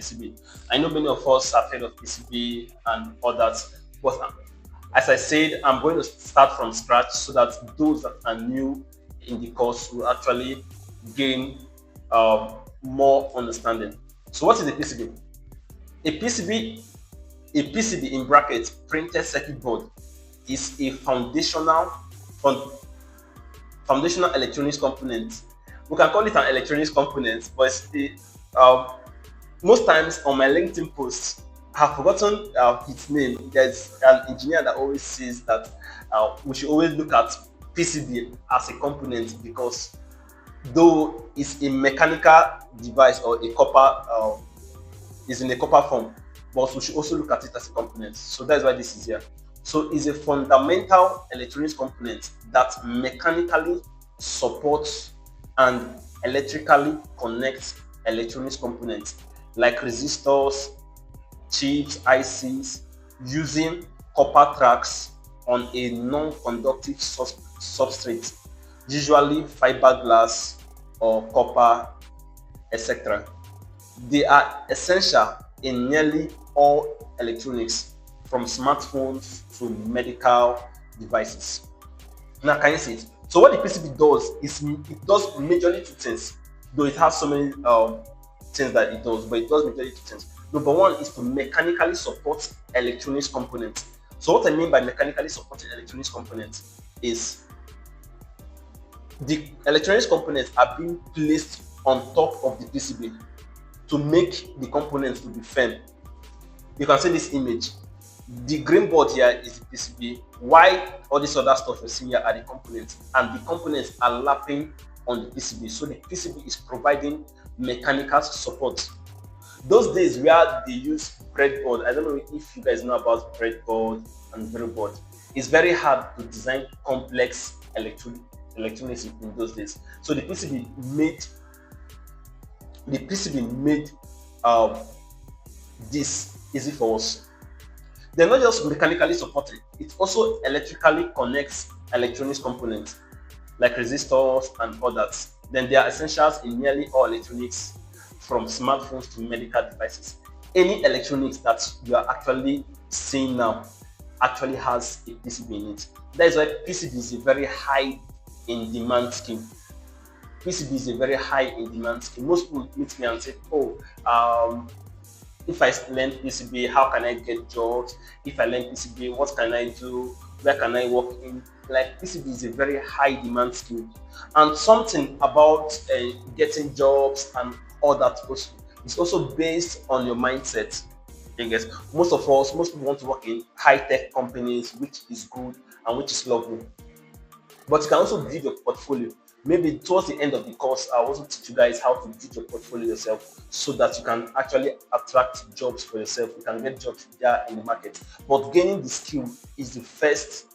PCB. I know many of us have heard of PCB and all that, but as I said, I'm going to start from scratch so that those that are new in the course will actually gain more understanding. So what is a PCB? A PCB, a PCB in brackets, printed circuit board, is a foundational electronics component. We can call it an electronics component, but most times on my LinkedIn posts, I've forgotten its name. There's an engineer that always says that we should always look at PCB as a component, because though it's a mechanical device or a copper, is in a copper form, but we should also look at it as a component. So that's why this is here. So it's a fundamental electronics component that mechanically supports and electrically connects electronics components like resistors, chips, ICs, using copper tracks on a non-conductive substrate, usually fiberglass or copper, etc. They are essential in nearly all electronics, from smartphones to medical devices. Now, can you see it? So what the PCB does is it does majorly two things, though it has so many things that it does, but it does majorly two things. Number one is to mechanically support electronics components. So what I mean by mechanically supporting electronics components is the electronics components are being placed on top of the PCB to make the components to be firm. You can see this image. The green board here is the PCB, while all this other stuff you're seeing here are the components, and the components are lapping on the PCB. So the PCB is providing mechanical support. Those days where they use breadboard, I don't know if you guys know about breadboard and breadboard. It's very hard to design complex electronics in those days. So the PCB made this easy for us. They're not just mechanically supported, it also electrically connects electronics components like resistors and others. Then they are essentials in nearly all electronics, from smartphones to medical devices. Any electronics that you are actually seeing now actually has a PCB in it. That is why PCB is a very high in demand scheme. PCB is a very high in demand scheme. Most people meet me and say, if I learn PCB, how can I get jobs? If I learn PCB, what can I do? Where can I work in? Like, PCB is a very high demand skill. And something about getting jobs and all that is also based on your mindset. I guess most people want to work in high-tech companies, which is good and which is lovely. But you can also build your portfolio. Maybe towards the end of the course, I also teach you guys how to build your portfolio yourself, so that you can actually attract jobs for yourself. You can get jobs there in the market. But gaining the skill is the first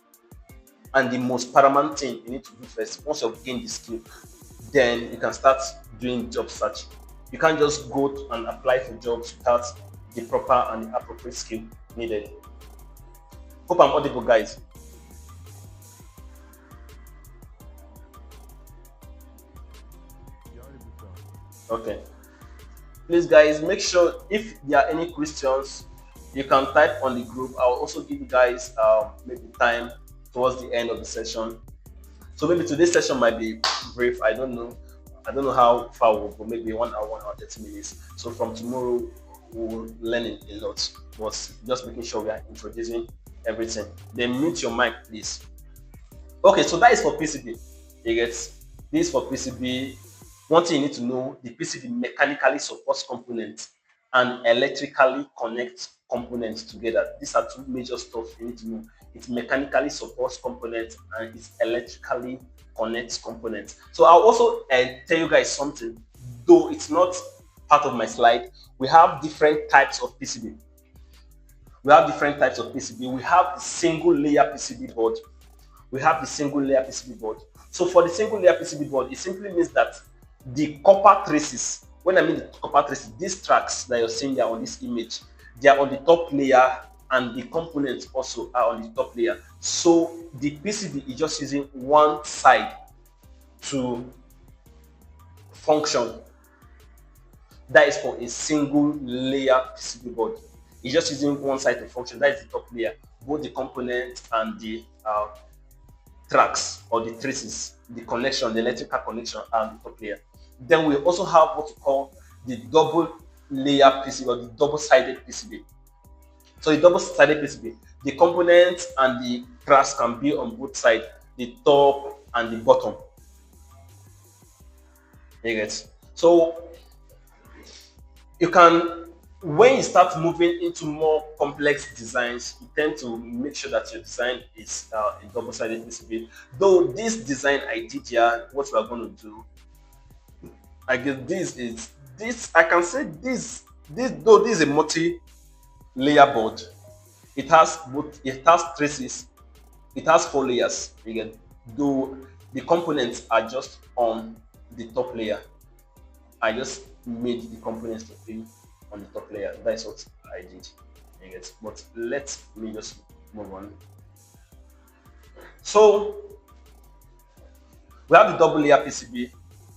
and the most paramount thing you need to do first. Once you've gained the skill, then you can start doing job search. You can't just go and apply for jobs without the proper and the appropriate skill needed. Hope I'm audible, guys. Okay, please guys, make sure if there are any questions, you can type on the group. I'll also give you guys maybe time towards the end of the session. So maybe today's session might be brief. I don't know how far we'll go, maybe 1 hour, 1 hour 30 minutes. So from tomorrow we'll learn a lot, but just making sure we are introducing everything. Then mute your mic, please. Okay, so that is for PCB. You get this for PCB. One thing you need to know, the PCB mechanically supports components and electrically connects components together. These are two major stuff you need to know. It mechanically supports components and it electrically connects components. So I'll also tell you guys something, though it's not part of my slide. We have different types of PCB. We have the single layer PCB board. So for the single layer PCB board, it simply means that the copper traces, when I mean the copper traces, these tracks that you're seeing there on this image, they are on the top layer, and the components also are on the top layer. So the PCB is just using one side to function. That is for a single layer PCB board. It's just using one side to function. That is the top layer. Both the components and the tracks or the traces, the connection, the electrical connection are the top layer. Then we also have what we call the double layer PCB or the double-sided PCB. So the double-sided PCB, the components and the tracks can be on both sides, the top and the bottom. You get? So you can, when you start moving into more complex designs, you tend to make sure that your design is a double-sided PCB. Though this design I did here, what we are going to do, I guess this is this. I can say this though this is a multi-layer board. It has both. It has traces. It has four layers. Again, though the components are just on the top layer. I just made the components to be on the top layer. That's what I did. But let me just move on. So we have the double layer PCB,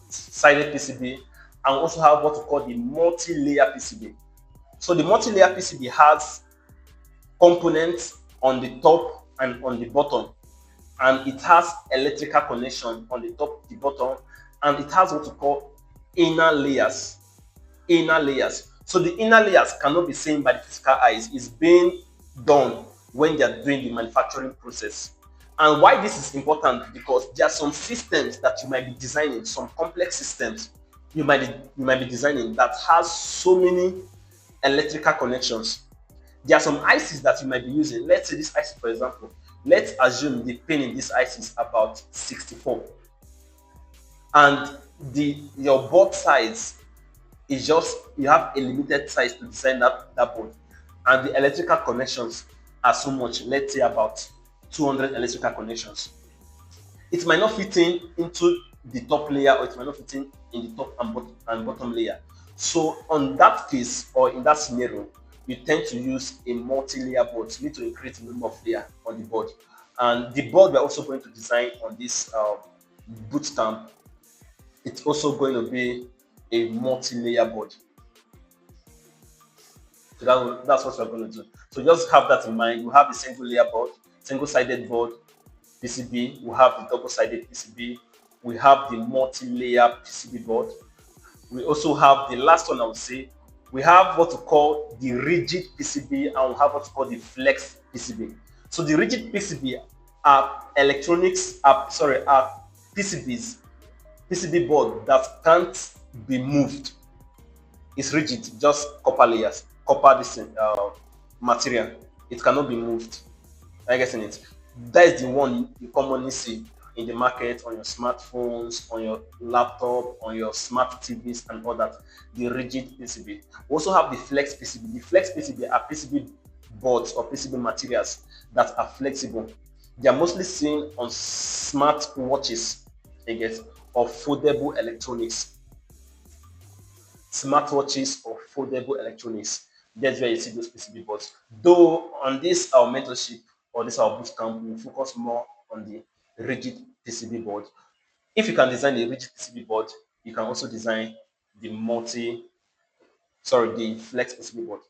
sided PCB, and we also have what we call the multi-layer PCB. So the multi-layer PCB has components on the top and on the bottom, and it has electrical connection on the top, the bottom, and it has what we call inner layers. Inner layers. So the inner layers cannot be seen by the physical eyes. It's being done when they are doing the manufacturing process. And why this is important, because there are some systems that you might be designing, some complex systems you might be designing that has so many electrical connections. There are some ICs that you might be using. Let's say this IC, for example. Let's assume the pin in this IC is about 64, and your board size is just, you have a limited size to design that board, and the electrical connections are so much. Let's say about 200 electrical connections. It might not fit into the top layer, or it might not fit in the top and bottom layer. So on that case, or in that scenario, you tend to use a multi-layer board. You need to increase the number of layers on the board. And the board we're also going to design on this bootcamp, it's also going to be a multi-layer board. So that's what we're going to do. So just have that in mind. We have a single layer board, single-sided board PCB. We have the double-sided PCB. We have the multi-layer PCB board. We also have the last one, I would say. We have what we call the rigid PCB, and we have what we call the flex PCB. So the rigid PCB are PCB board that can't be moved. It's rigid, just copper layers, copper material. It cannot be moved. I guess in it. That is the one you commonly see in the market, on your smartphones, on your laptop, on your smart TVs, and all that. The rigid PCB. We also have the flex PCB. The flex PCB are PCB boards or PCB materials that are flexible. They are mostly seen on smart watches, or foldable electronics. Smartwatches or foldable electronics. That's where you see those PCB boards. Though on this our mentorship or this our bootcamp, we focus more on the rigid PCB board. If you can design a rigid PCB board, you can also design the the flex PCB board.